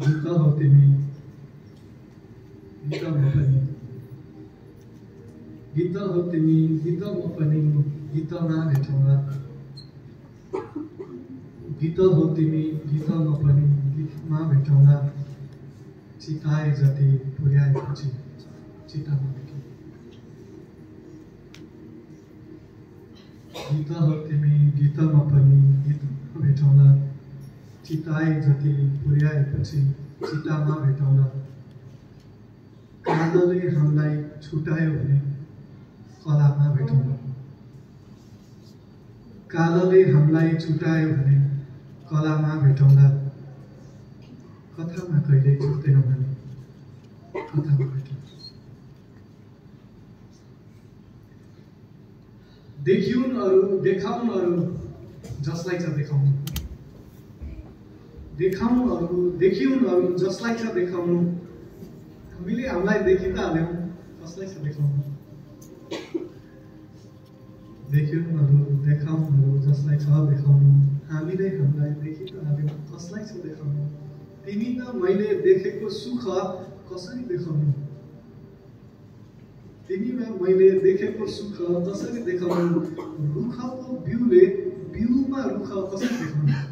गीत हो तिमी गीत म पनि गीत हो तिमी गीत म पनि गीतमा भेटौँला गीत हो तिमी गीत म पनि गीतमा भेटौँला चिताए जति पुर्याएपछि चितामा भेटौँ गीत हो तिमी गीत म पनि गीतमा भेटौँला चिताए जति पुर्याएपछि चितामा भेटौँला कालोले हामीलाई छुटायो भने कलामा भेटौँला कालोले हामीलाई छुटायो भने कलामा भेटौँला कथामा कहिल्यै छुट्दैनौँ हामी कथामा भेटौँ देखिउन् अरू देखाउन् अरू जसलाई छ देखाउनु देखाउन् अरू देखिउन् अरू जसलाई छ देखाउनु हामीले हामीलाई देखि त हाल्यौँ कसलाई छ देखाउनु देखिउन् अरू देखाउन् अरू जसलाई छ देखाउनु हामीले हामीलाई देखि त हाल्यौँ कसलाई छ देखाउनु तिमीमा मैले देखेको सुख कसरी देखाउनु तिमीमा मैले देखेको सुख कसरी देखाउनु रुखको बिउले बिउमा रुख कसरी देखाउनु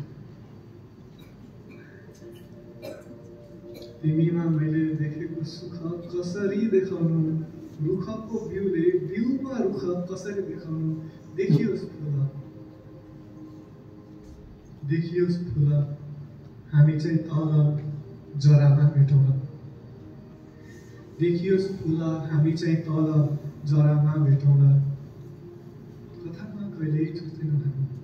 तिमीमा मैले देखेको सुख कसरी देखाउनु रुखको बिउले बिउमा रुख कसरी देखाउनु देखियोस् फुल हामी चाहिँ तल जरामा भेटौँला देखियोस् फुल हामी चाहिँ तल जरामा भेटौँला कथामा कहिल्यै छुट्दैनौँ हामी